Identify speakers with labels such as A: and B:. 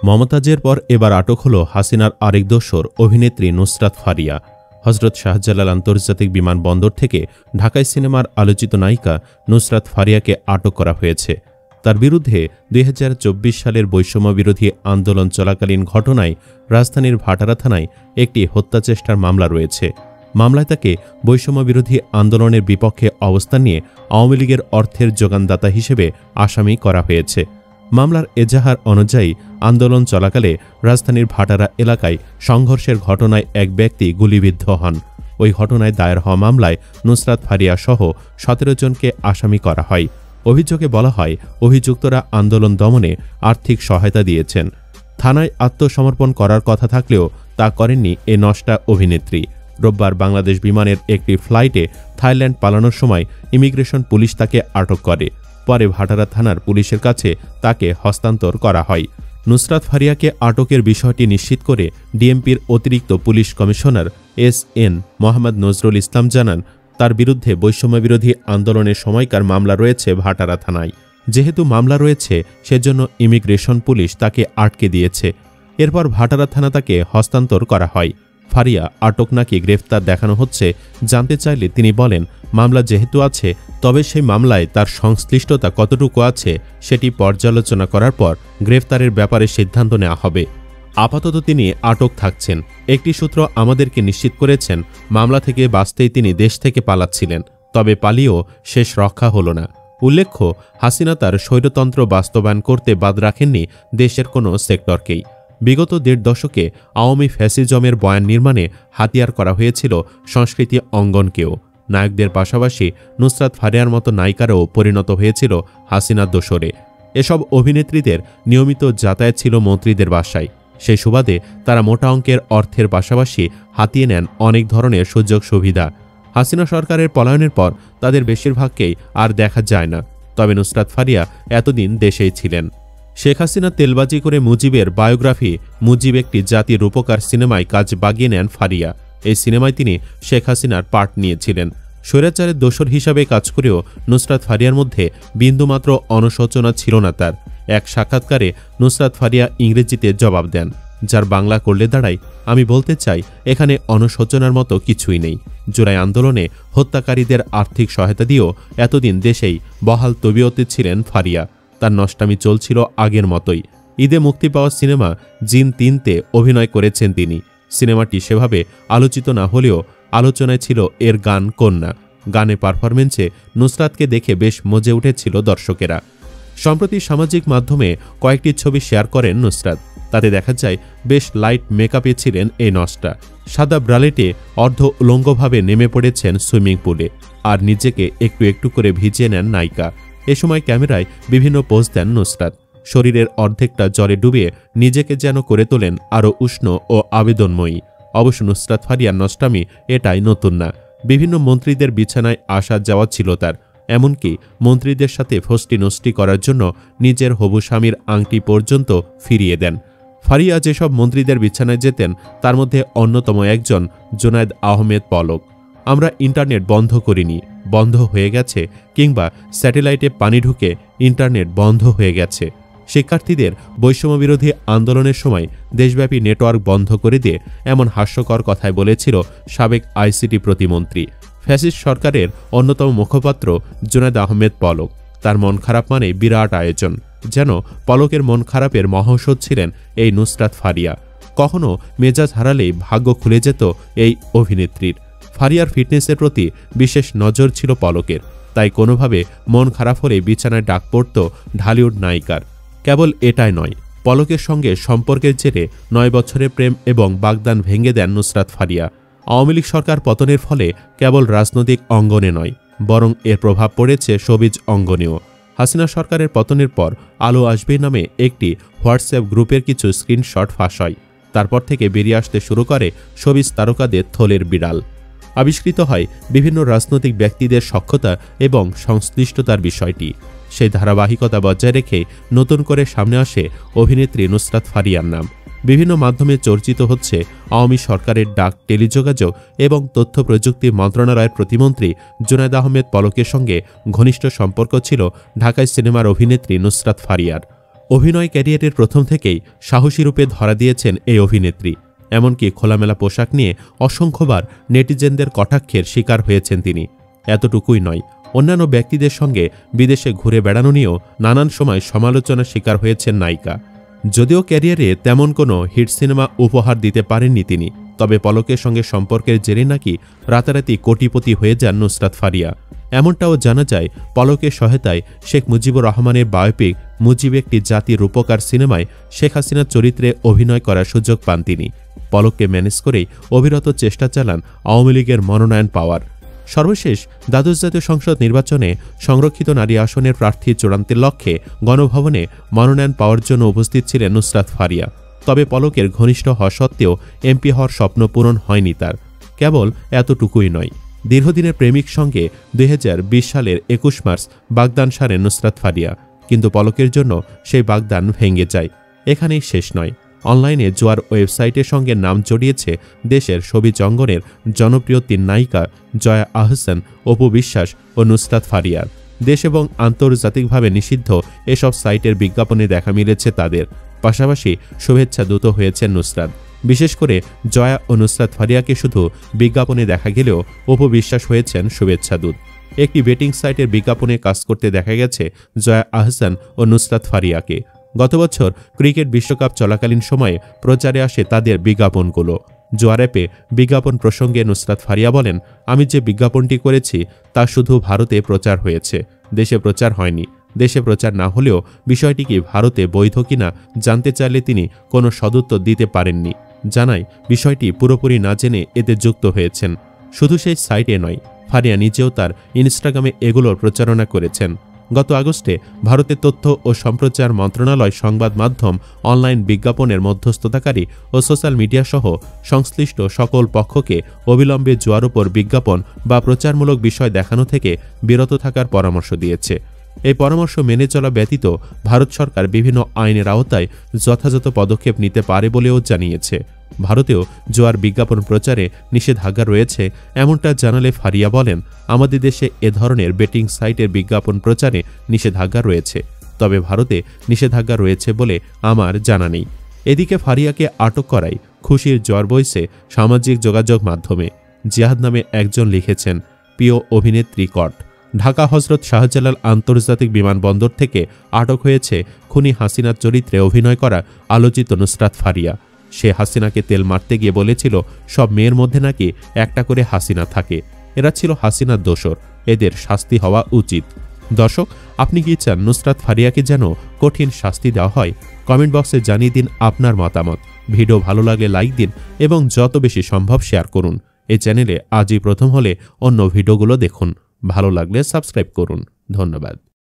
A: মমতাজের পর এবার আটক হল হাসিনার আরেক দোসর অভিনেত্রী নুসরাত ফারিয়া। হজরত শাহজালাল আন্তর্জাতিক বিমানবন্দর থেকে ঢাকাই সিনেমার আলোচিত নায়িকা নুসরাত ফারিয়াকে আটক করা হয়েছে। তার বিরুদ্ধে ২০২৪ সালের বৈষম্যবিরোধী আন্দোলন চলাকালীন ঘটনায় রাজধানীর ভাটারা থানায় একটি হত্যাচেষ্টার মামলা রয়েছে। মামলায় তাকে বৈষম্যবিরোধী আন্দোলনের বিপক্ষে অবস্থান নিয়ে আওয়ামী লীগের অর্থের যোগানদাতা হিসেবে আসামি করা হয়েছে। মামলার এজাহার অনুযায়ী আন্দোলন চলাকালে রাজধানীর ভাটারা এলাকায় সংঘর্ষের ঘটনায় এক ব্যক্তি গুলিবিদ্ধ হন। ওই ঘটনায় দায়ের হওয়া মামলায় নুসরাত ফারিয়া সহ ১৭ জনকে আসামি করা হয়। অভিযোগে বলা হয়, অভিযুক্তরা আন্দোলন দমনে আর্থিক সহায়তা দিয়েছেন। থানায় আত্মসমর্পণ করার কথা থাকলেও তা করেননি এ নষ্টা অভিনেত্রী। রোববার বাংলাদেশ বিমানের একটি ফ্লাইটে থাইল্যান্ড পালানোর সময় ইমিগ্রেশন পুলিশ তাকে আটক করে। পরে ভাটারা থানার পুলিশের কাছে তাকে হস্তান্তর করা হয়। নুসরাত ফারিয়াকে আটকের বিষয়টি নিশ্চিত করে ডিএমপির অতিরিক্ত police commissioner S N. Mohammad Nazrul Islam জানান, তার বিরুদ্ধে বৈষম্যবিরোধী আন্দোলনের সময়কার মামলা রয়েছে ভাটারা থানায়। যেহেতু মামলা রয়েছে, সেজন্য ইমিগ্রেশন পুলিশ তাকে আটকে দিয়েছে। এরপর ভাটারা থানা তাকে হস্তান্তর করা হয়। ফারিয়া আটক নাকি গ্রেফতার দেখানো হচ্ছে জানতে চাইলে তিনি বলেন, মামলা যেহেতু আছে, তবে সেই মামলায় তার সংশ্লিষ্টতা কতটুকু আছে সেটি পর্যালোচনা করার পর গ্রেফতারের ব্যাপারে সিদ্ধান্ত নেওয়া হবে। আপাতত তিনি আটক থাকছেন। একটি সূত্র আমাদেরকে নিশ্চিত করেছেন, মামলা থেকে বাঁচতেই তিনি দেশ থেকে পালাচ্ছিলেন, তবে পালিয়েও শেষ রক্ষা হল না। উল্লেখ্য, হাসিনা তার স্বৈরতন্ত্র বাস্তবায়ন করতে বাদ রাখেননি দেশের কোনো সেক্টরকেই। বিগত ১.৫ দশকে আওয়ামী ফ্যাসিজমের বয়ান নির্মাণে হাতিয়ার করা হয়েছিল সংস্কৃতি অঙ্গনকেও। নায়কদের পাশাপাশি নুসরাত ফারিয়ার মতো নায়িকারাও পরিণত হয়েছিল হাসিনার দোসরে। এসব অভিনেত্রীদের নিয়মিত যাতায়াত ছিল মন্ত্রীদের বাসায়। সেই সুবাদে তারা মোটা অঙ্কের অর্থের পাশাপাশি হাতিয়ে নেন অনেক ধরনের সুযোগ সুবিধা। হাসিনা সরকারের পলায়নের পর তাদের বেশিরভাগকেই আর দেখা যায় না। তবে নুসরাত ফারিয়া এতদিন দেশেই ছিলেন। শেখ হাসিনা তেলবাজি করে মুজিবের বায়োগ্রাফি মুজিব একটি জাতির রূপকার সিনেমায় কাজ বাগিয়ে নেন ফারিয়া। এই সিনেমায় তিনি শেখ হাসিনার পার্ট নিয়েছিলেন। স্বৈরাচারের দোসর হিসাবে কাজ করেও নুসরাত ফারিয়ার মধ্যে বিন্দুমাত্র অনুশোচনা ছিল না তার। এক সাক্ষাৎকারে নুসরাত ফারিয়া ইংরেজিতে জবাব দেন, যার বাংলা করলে দাঁড়ায়, আমি বলতে চাই, এখানে অনুশোচনার মতো কিছুই নেই। জুলাই আন্দোলনে হত্যাকারীদের আর্থিক সহায়তা দিয়েও এতদিন দেশেই বহাল তবিয়তে ছিলেন ফারিয়া। তার নষ্টামি চলছিল আগের মতোই। ঈদে মুক্তি পাওয়া সিনেমা জিন ৩-তে অভিনয় করেছেন তিনি। সিনেমাটি সেভাবে আলোচিত না হলেও আলোচনায় ছিল এর গান কন্যা। গানে পারফরমেন্সে নুসরাতকে দেখে বেশ মজে উঠেছিল দর্শকেরা। সম্প্রতি সামাজিক মাধ্যমে কয়েকটি ছবি শেয়ার করেন নুসরাত। তাতে দেখা যায় বেশ লাইট মেকআপে ছিলেন এই নষ্টা। সাদা ব্রালেটে অর্ধ উলঙ্গভাবে নেমে পড়েছেন সুইমিং পুলে, আর নিজেকে একটু একটু করে ভিজিয়ে নেন নায়িকা। এ সময় ক্যামেরায় বিভিন্ন পোজ দেন নুসরাত। শরীরের অর্ধেকটা জলে ডুবিয়ে নিজেকে যেন করে তোলেন আরও উষ্ণ ও আবেদনময়ী। অবশ্য নুসরাত ফারিয়ার নষ্টামি এটাই নতুন না। বিভিন্ন মন্ত্রীদের বিছানায় আসা যাওয়া ছিল তার। এমনকি মন্ত্রীদের সাথে ফষ্টি নষ্টি করার জন্য নিজের হবু স্বামীর আংটি পর্যন্ত ফিরিয়ে দেন। ফারিয়া যেসব মন্ত্রীদের বিছানায় যেতেন, তার মধ্যে অন্যতম একজন জুনায়েদ আহমেদ পলক। আমরা ইন্টারনেট বন্ধ করিনি, বন্ধ হয়ে গেছে, কিংবা স্যাটেলাইটে পানি ঢুকে ইন্টারনেট বন্ধ হয়ে গেছে। শিক্ষার্থীদের বৈষম্যবিরোধী আন্দোলনের সময় দেশব্যাপী নেটওয়ার্ক বন্ধ করে দিয়ে এমন হাস্যকর কথায় বলেছিল সাবেক আইসিটি প্রতিমন্ত্রী। ফ্যাসিস্ট সরকারের অন্যতম মুখপাত্র জুনায়েদ আহমেদ পলক। তার মন খারাপ মানে বিরাট আয়োজন। যেন পলকের মন খারাপের মহাঔষধ ছিলেন এই নুসরাত ফারিয়া। কখনো মেজাজ হারালেই ভাগ্য খুলে যেত এই অভিনেত্রীর। ফারিয়ার ফিটনেসের প্রতি বিশেষ নজর ছিল পলকের, তাই কোনোভাবে মন খারাপ হলে বিছানায় ডাক পড়ত ঢালিউড নায়িকার। কেবল এটাই নয়, পলকের সঙ্গে সম্পর্কের জেরে ৯ বছরের প্রেম এবং বাগদান ভেঙে দেন নুসরাত ফারিয়া। আওয়ামী লীগ সরকার পতনের ফলে কেবল রাজনৈতিক অঙ্গনে নয়, বরং এর প্রভাব পড়েছে শোবিজ অঙ্গনেও। হাসিনা সরকারের পতনের পর আলো আসবে নামে একটি হোয়াটসঅ্যাপ গ্রুপের কিছু স্ক্রিনশট ফাঁস হয়। তারপর থেকে বেরিয়ে আসতে শুরু করে শোবিজ তারকাদের থলের বিড়াল। আবিষ্কৃত হয় বিভিন্ন রাজনৈতিক ব্যক্তিদের সখ্যতা এবং সংশ্লিষ্টতার বিষয়টি। সেই ধারাবাহিকতা বজায় রেখে নতুন করে সামনে আসে অভিনেত্রী নুসরাত ফারিয়ার নাম। বিভিন্ন মাধ্যমে চর্চিত হচ্ছে আওয়ামী সরকারের ডাক, টেলিযোগাযোগ এবং তথ্য প্রযুক্তি মন্ত্রণালয়ের প্রতিমন্ত্রী জুনায়েদ আহমেদ পলকের সঙ্গে ঘনিষ্ঠ সম্পর্ক ছিল ঢাকায় সিনেমার অভিনেত্রী নুসরাত ফারিয়ার। অভিনয় ক্যারিয়ারের প্রথম থেকেই সাহসী রূপে ধরা দিয়েছেন এই অভিনেত্রী। এমনকি খোলামেলা পোশাক নিয়ে অসংখ্যবার নেটিজেনদের কটাক্ষের শিকার হয়েছেন তিনি। এতটুকুই নয়, অন্যান্য ব্যক্তিদের সঙ্গে বিদেশে ঘুরে বেড়ানো নিয়েও নানান সময় সমালোচনার শিকার হয়েছেন নায়িকা। যদিও ক্যারিয়ারে তেমন কোনো হিট সিনেমা উপহার দিতে পারেননি তিনি, তবে পলকের সঙ্গে সম্পর্কের জেরে নাকি রাতারাতি কোটিপতি হয়ে যান নুসরাত ফারিয়া। এমনটাও জানা যায়, পলকের সহায়তায় শেখ মুজিবুর রহমানের বায়োপিক মুজিব একটি জাতির রূপকার সিনেমায় শেখ হাসিনার চরিত্রে অভিনয় করার সুযোগ পান তিনি। পলককে ম্যানেজ করেই অবিরত চেষ্টা চালান আওয়ামী লীগের মনোনয়ন পাওয়ার। সর্বশেষ দ্বাদশ জাতীয় সংসদ নির্বাচনে সংরক্ষিত নারী আসনের প্রার্থী চূড়ান্তের লক্ষ্যে গণভবনে মনোনয়ন পাওয়ার জন্য উপস্থিত ছিলেন নুসরাত ফারিয়া। তবে পলকের ঘনিষ্ঠ হওয়া সত্ত্বেও এমপি হওয়ার স্বপ্ন পূরণ হয়নি তার। কেবল এতটুকুই নয়, দীর্ঘদিনের প্রেমিক সঙ্গে 2020 সালের 21 মার্চ বাগদান সারেন নুসরাত ফারিয়া, কিন্তু পলকের জন্য সেই বাগদান ভেঙে যায়। এখানেই শেষ নয়, অনলাইনে জোয়ার ওয়েবসাইটের সঙ্গে নাম জড়িয়েছে দেশের ছবি অঙ্গনের জনপ্রিয় 3 নায়িকা জয়া আহসান, অপু বিশ্বাস ও নুসরাত ফারিয়ার। দেশ এবং আন্তর্জাতিকভাবে নিষিদ্ধ এসব সাইটের বিজ্ঞাপনে দেখা মিলেছে তাদের। পাশাপাশি শুভেচ্ছা দূত হয়েছেন নুসরাত। বিশেষ করে জয়া ও নুসরাত ফারিয়াকে শুধু বিজ্ঞাপনে দেখা গেলেও অপু বিশ্বাস হয়েছেন শুভেচ্ছা দূত। একটি বেটিং সাইটের বিজ্ঞাপনে কাজ করতে দেখা গেছে জয়া আহসান ও নুসরাত ফারিয়াকে। গত বছর ক্রিকেট বিশ্বকাপ চলাকালীন সময়ে প্রচারে আসে তাদের বিজ্ঞাপনগুলো। জোয়ার অ্যাপে বিজ্ঞাপন প্রসঙ্গে নুসরাত ফারিয়া বলেন, আমি যে বিজ্ঞাপনটি করেছি তা শুধু ভারতে প্রচার হয়েছে, দেশে প্রচার হয়নি। দেশে প্রচার না হলেও বিষয়টি কি ভারতে বৈধ কিনা জানতে চাইলে তিনি কোনো সদুত্তর দিতে পারেননি। জানায়, বিষয়টি পুরোপুরি না জেনে এতে যুক্ত হয়েছেন। শুধু সেই সাইটে নয়, ফারিয়া নিজেও তার ইনস্টাগ্রামে এগুলোর প্রচারণা করেছেন। গত আগস্টে ভারতের তথ্য ও সম্প্রচার মন্ত্রণালয় সংবাদ মাধ্যম, অনলাইন বিজ্ঞাপনের মধ্যস্থতাকারী ও সোশ্যাল মিডিয়া সহ সংশ্লিষ্ট সকল পক্ষকে অবিলম্বে জোয়ার উপর বিজ্ঞাপন বা প্রচারমূলক বিষয় দেখানো থেকে বিরত থাকার পরামর্শ দিয়েছে। এই পরামর্শ মেনে চলা ব্যতীত ভারত সরকার বিভিন্ন আইনের আওতায় যথাযথ পদক্ষেপ নিতে পারে বলেও জানিয়েছে। ভারতেও জোয়ার বিজ্ঞাপন প্রচারে নিষেধাজ্ঞা রয়েছে এমনটা জানালে ফারিয়া বলেন, আমাদের দেশে এ ধরনের বেটিং সাইটের বিজ্ঞাপন প্রচারে নিষেধাজ্ঞা রয়েছে, তবে ভারতে নিষেধাজ্ঞা রয়েছে বলে আমার জানা নেই। এদিকে ফারিয়াকে আটক করায় খুশির জ্বর বইছে সামাজিক যোগাযোগ মাধ্যমে। জিহাদ নামে একজন লিখেছেন, প্রিয় অভিনেত্রী কট, ঢাকা হজরত শাহজালাল আন্তর্জাতিক বিমানবন্দর থেকে আটক হয়েছে খুনি হাসিনার চরিত্রে অভিনয় করা আলোচিত নুসরাত ফারিয়া। সে হাসিনাকে তেল মারতে গিয়ে বলেছিল সব মেয়ের মধ্যে নাকি একটা করে হাসিনা থাকে। এরা ছিল হাসিনার দোসর, এদের শাস্তি হওয়া উচিত। দর্শক, আপনি কি চান নুসরাত ফারিয়াকে যেন কঠিন শাস্তি দেওয়া হয়? কমেন্ট বক্সে জানিয়ে দিন আপনার মতামত। ভিডিও ভালো লাগলে লাইক দিন এবং যত বেশি সম্ভব শেয়ার করুন। এই চ্যানেলে আজই প্রথম হলে অন্য ভিডিওগুলো দেখুন। ভালো লাগলে সাবস্ক্রাইব করুন। ধন্যবাদ।